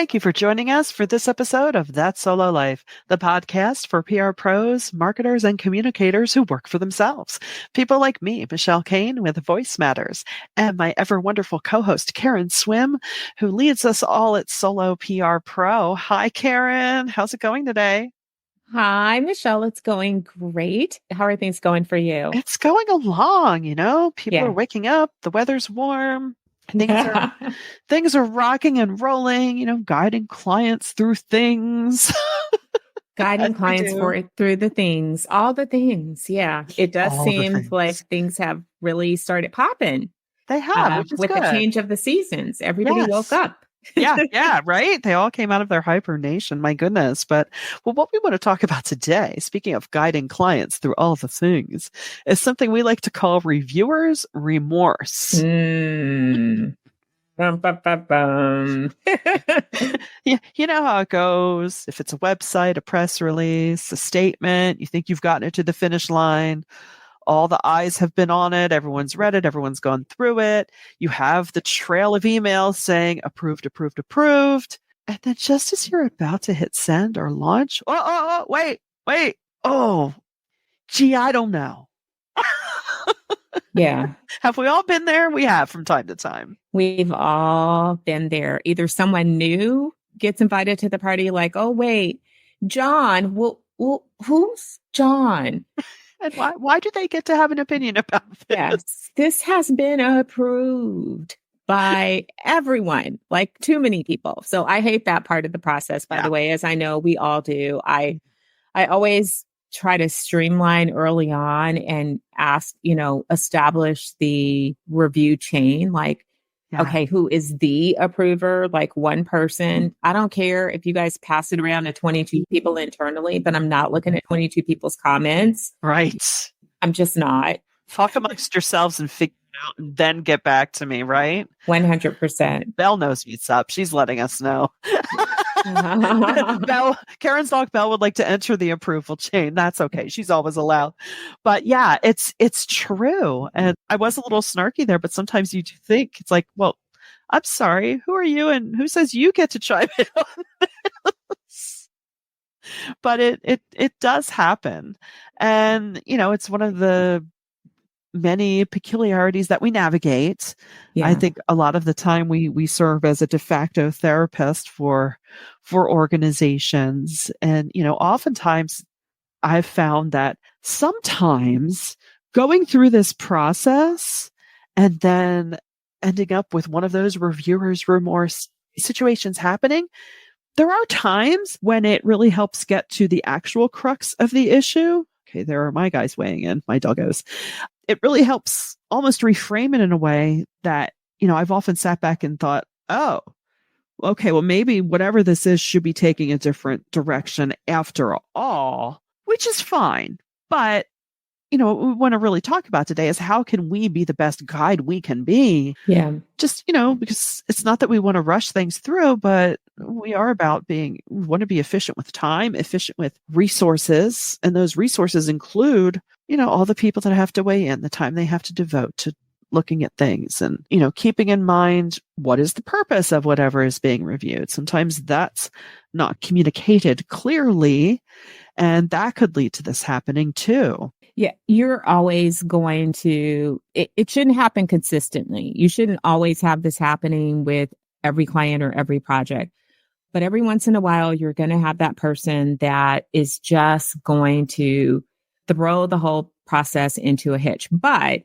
Thank you for joining us for this episode of That Solo Life, the podcast for PR pros, marketers, and communicators who work for themselves. People like me, Michelle Kane with Voice Matters, and my ever wonderful co-host, Karen Swim, who leads us all at Solo PR Pro. Hi, Karen. How's it going today? Hi, Michelle. It's going great. How are things going for you? It's going along, people are Yeah. waking up, the weather's warm. Things are rocking and rolling, guiding clients through things as Guiding we clients do. through the things, all the things. Yeah. It does All the seem like things. things have really started popping They have, which is with the good. change of the seasons. Everybody woke Yes. up. Yeah, right? They all came out of their hibernation, my goodness. But what we want to talk about today, speaking of guiding clients through all the things, is something we like to call reviewers' remorse. Mm. Bum, bum, bum, bum. Yeah, you know how it goes. If it's a website, a press release, a statement, you think you've gotten it to the finish line. All the eyes have been on it. Everyone's read it. Everyone's gone through it. You have the trail of emails saying approved, approved, approved. And then just as you're about to hit send or launch, wait. Oh, gee, I don't know. Yeah. Have we all been there? We have from time to time. We've all been there. Either someone new gets invited to the party, like, oh, wait, John, well, who's John? And why do they get to have an opinion about this? Yes, this has been approved by everyone, like too many people. So I hate that part of the process, by the way, as I know we all do. I always try to streamline early on and establish the review chain. Like, okay, who is the approver? Like one person. I don't care if you guys pass it around to 22 people internally, but I'm not looking at 22 people's comments. Right. I'm just not. Talk amongst yourselves and figure it out and then get back to me, right? 100%. Belle knows what's up. She's letting us know. Belle, Karen's dog Belle would like to enter the approval chain. That's okay. She's always allowed. But yeah, it's true. And I was a little snarky there, but sometimes you do think it's like, well, I'm sorry, who are you and who says you get to chime in on this? But it does happen. And it's one of the many peculiarities that we navigate. Yeah. I think a lot of the time we serve as a de facto therapist for organizations. And, oftentimes I've found that sometimes going through this process and then ending up with one of those reviewers' remorse situations happening, there are times when it really helps get to the actual crux of the issue. Okay, there are my guys weighing in, my doggos. It really helps almost reframe it in a way that, I've often sat back and thought, oh, okay, well, maybe whatever this is should be taking a different direction after all, which is fine. But, what we want to really talk about today is how can we be the best guide we can be? Yeah. Just, because it's not that we want to rush things through, but we are about we want to be efficient with time, efficient with resources. And those resources include, all the people that have to weigh in, the time they have to devote to looking at things and, keeping in mind what is the purpose of whatever is being reviewed. Sometimes that's not communicated clearly, and that could lead to this happening too. Yeah, you're always going to, it shouldn't happen consistently. You shouldn't always have this happening with every client or every project. But every once in a while, you're going to have that person that is just going to throw the whole process into a hitch. But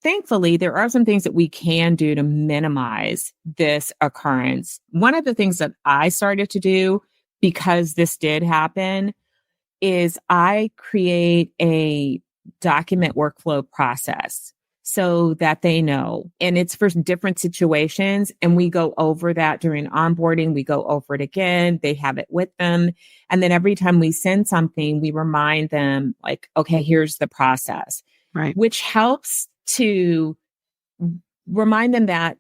thankfully, there are some things that we can do to minimize this occurrence. One of the things that I started to do because this did happen is I create a document workflow process so that they know. And it's for different situations. And we go over that during onboarding. We go over it again. They have it with them. And then every time we send something, we remind them like, okay, here's the process, right? Which helps to remind them that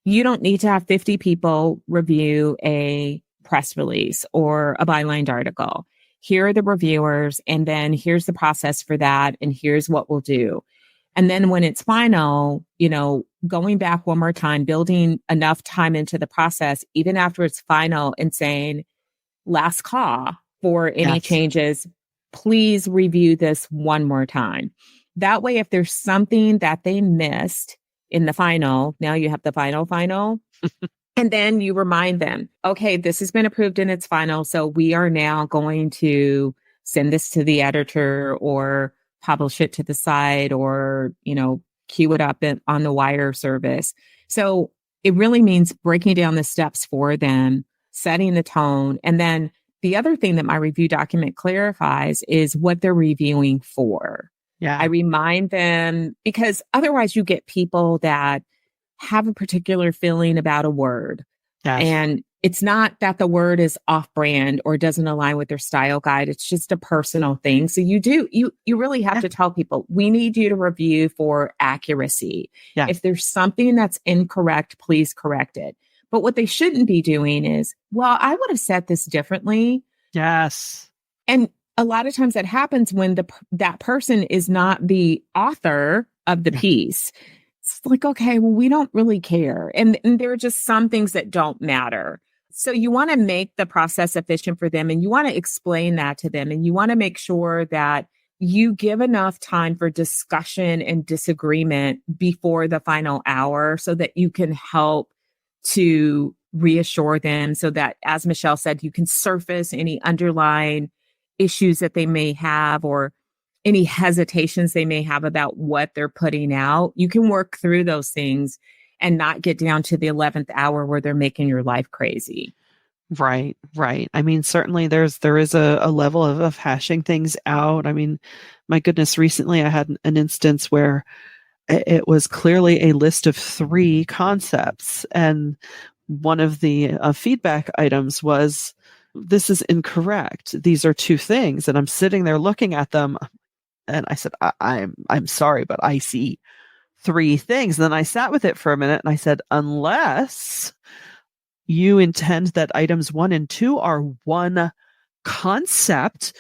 you don't need to have 50 people review a press release or a bylined article. Here are the reviewers, and then here's the process for that, and here's what we'll do. And then when it's final, going back one more time, building enough time into the process, even after it's final, and saying, last call for any Yes. changes, please review this one more time. That way, if there's something that they missed in the final, now you have the final, and then you remind them, okay, this has been approved in its final. So we are now going to send this to the editor or publish it to the site or, queue it up on the wire service. So it really means breaking down the steps for them, setting the tone. And then the other thing that my review document clarifies is what they're reviewing for. I Yeah. remind them because otherwise you get people that have a particular feeling about a word. Yes. And it's not that the word is off brand or doesn't align with their style guide. It's just a personal thing. So you really have Yeah. to tell people, we need you to review for accuracy. Yeah. If there's something that's incorrect, please correct it. But what they shouldn't be doing is, well, I would have said this differently. Yes. And a lot of times that happens when that person is not the author of the Yeah. piece. It's like, okay, well, we don't really care. And there are just some things that don't matter. So you want to make the process efficient for them and you want to explain that to them. And you want to make sure that you give enough time for discussion and disagreement before the final hour so that you can help to reassure them so that, as Michelle said, you can surface any underlying issues that they may have or any hesitations they may have about what they're putting out. You can work through those things and not get down to the 11th hour where they're making your life crazy. Right, right. I mean, certainly there is a level of hashing things out. I mean, my goodness, recently I had an instance where it was clearly a list of 3 concepts, and one of the feedback items was, "This is incorrect. These are 2 things." And I'm sitting there looking at them, and I said, I'm sorry, but I see 3 things." And then I sat with it for a minute, and I said, "Unless you intend that items 1 and 2 are one concept,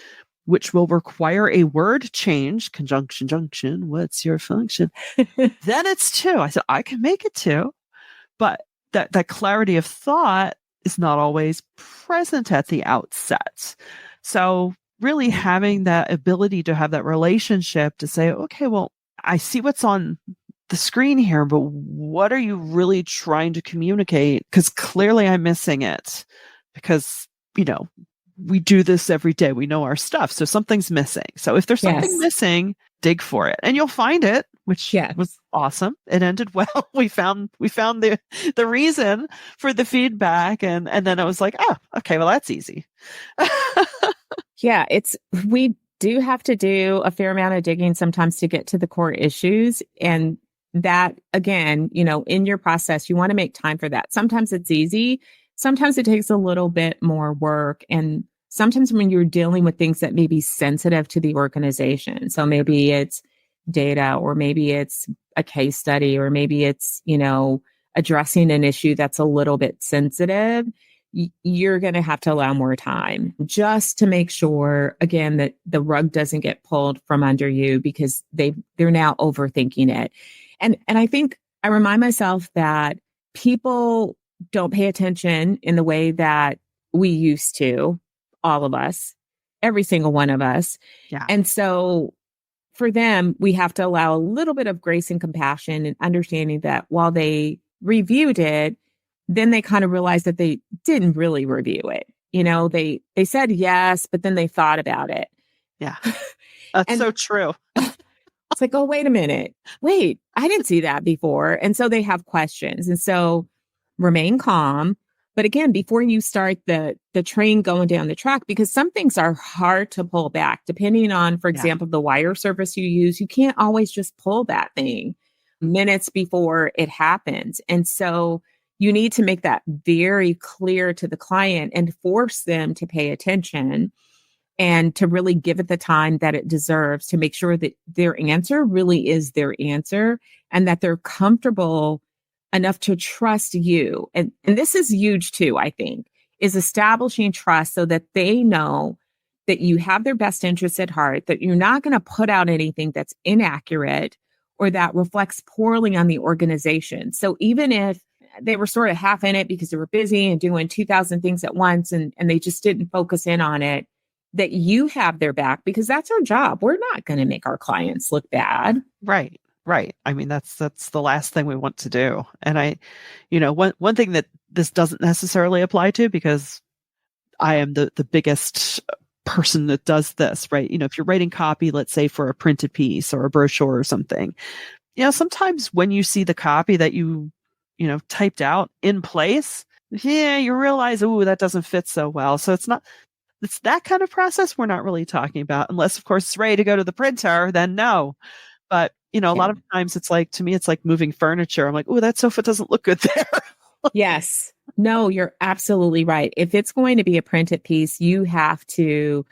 which will require a word change, conjunction, junction, what's your function? Then it's 2." I said, "I can make it 2, but that clarity of thought is not always present at the outset." So really having that ability to have that relationship to say, okay, well, I see what's on the screen here, but what are you really trying to communicate? Because clearly I'm missing it because, we do this every day. We know our stuff. So something's missing. So if there's something Yes. missing, dig for it and you'll find it, which Yes. was awesome. It ended well. We found the reason for the feedback. And then I was like, oh, okay, well, that's easy. Yeah, we do have to do a fair amount of digging sometimes to get to the core issues. And that, again, in your process, you want to make time for that. Sometimes it's easy. Sometimes it takes a little bit more work. And sometimes when you're dealing with things that may be sensitive to the organization, so maybe it's data, or maybe it's a case study, or maybe it's, addressing an issue that's a little bit sensitive, you're going to have to allow more time just to make sure, again, that the rug doesn't get pulled from under you because they're now overthinking it. And I think I remind myself that people don't pay attention in the way that we used to, all of us, every single one of us. Yeah. And so for them, we have to allow a little bit of grace and compassion and understanding that while they reviewed it, then they kind of realized that they didn't really review it. They said yes, but then they thought about it. Yeah. That's And so true. it's like, oh, wait a minute. Wait, I didn't see that before. And so they have questions. And so remain calm. But again, before you start the train going down the track, because some things are hard to pull back, depending on, for example, the wire service you use, you can't always just pull that thing minutes before it happens. And so you need to make that very clear to the client and force them to pay attention and to really give it the time that it deserves to make sure that their answer really is their answer and that they're comfortable enough to trust you. And this is huge too, I think, is establishing trust so that they know that you have their best interests at heart, that you're not going to put out anything that's inaccurate or that reflects poorly on the organization. So even if they were sort of half in it because they were busy and doing 2,000 things at once and they just didn't focus in on it, that you have their back because that's our job. We're not going to make our clients look bad. Right. Right. I mean, that's the last thing we want to do. And one thing that this doesn't necessarily apply to, because I am the biggest person that does this, right? If you're writing copy, let's say for a printed piece or a brochure or something, sometimes when you see the copy that typed out in place, you realize, oh, that doesn't fit so well. So it's that kind of process we're not really talking about, unless of course it's ready to go to the printer, then no. But, a lot of times it's like, to me, it's like moving furniture. I'm like, oh, that sofa doesn't look good there. Yes. No, you're absolutely right. If it's going to be a printed piece, you have to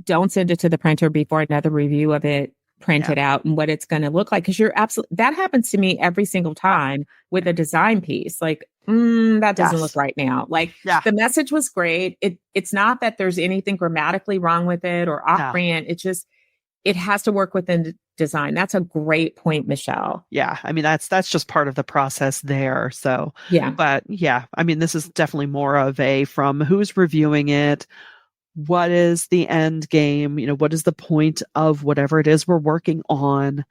don't send it to the printer before another review of it printed out and what it's going to look like. Because that happens to me every single time with a design piece. Like, that doesn't look right now. Like the message was great. It's not that there's anything grammatically wrong with it or off brand. It's just, it has to work within the design. That's a great point, Michelle. Yeah. I mean, that's just part of the process there. So, but I mean, this is definitely more of from who's reviewing it. What is the end game? What is the point of whatever it is we're working on?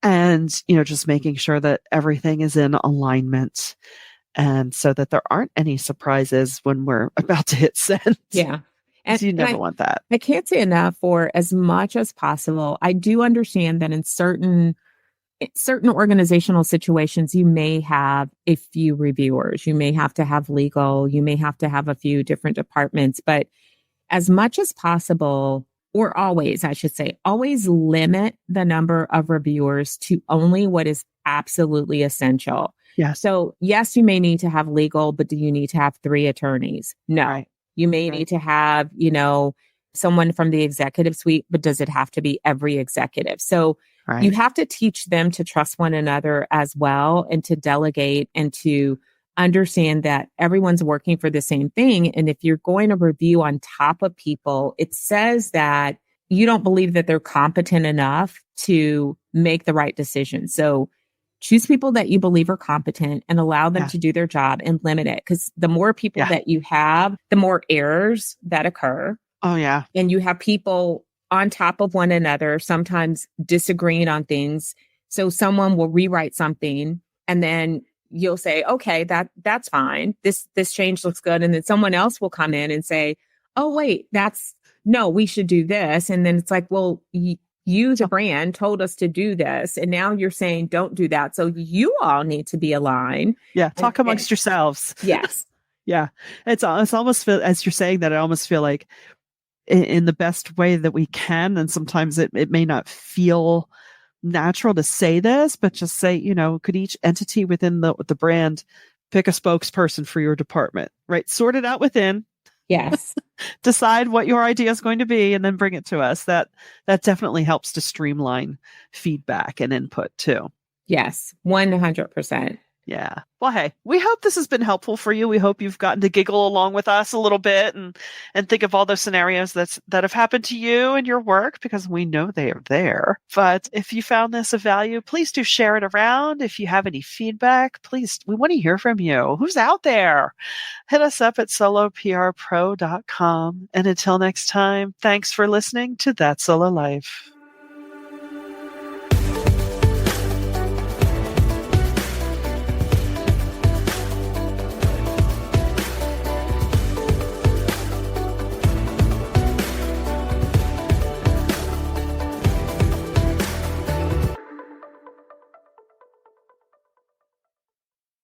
And, just making sure that everything is in alignment, and so that there aren't any surprises when we're about to hit send. Yeah. And you never want that. I can't say enough, for as much as possible, I do understand that in certain organizational situations, you may have a few reviewers, you may have to have legal, you may have to have a few different departments, but as much as possible, or always, I should say, always limit the number of reviewers to only what is absolutely essential. Yes. So yes, you may need to have legal, but do you need to have 3 attorneys? No. Right. You may need to have, someone from the executive suite, but does it have to be every executive? So you have to teach them to trust one another as well, and to delegate, and to understand that everyone's working for the same thing. And if you're going to review on top of people, it says that you don't believe that they're competent enough to make the right decision. So choose people that you believe are competent and allow them to do their job, and limit it. Because the more people that you have, the more errors that occur. Oh, yeah. And you have people on top of one another, sometimes disagreeing on things. So someone will rewrite something, and then you'll say, okay, that's fine. This change looks good. And then someone else will come in and say, oh, wait, no, we should do this. And then it's like, well, you, the brand, told us to do this, and now you're saying don't do that. So you all need to be aligned. Yeah, talk amongst yourselves. Yes. Yeah, it's almost, as you're saying that, I almost feel like in the best way that we can, and sometimes it may not feel natural to say this, but just say, could each entity within the brand pick a spokesperson for your department, right? Sort it out within. Yes. Decide what your idea is going to be, and then bring it to us. That definitely helps to streamline feedback and input too. Yes, 100%. Yeah. Well, hey, we hope this has been helpful for you. We hope you've gotten to giggle along with us a little bit and think of all those scenarios that have happened to you in your work, because we know they are there. But if you found this of value, please do share it around. If you have any feedback, please, we want to hear from you. Who's out there? Hit us up at soloprpro.com. And until next time, thanks for listening to That Solo Life.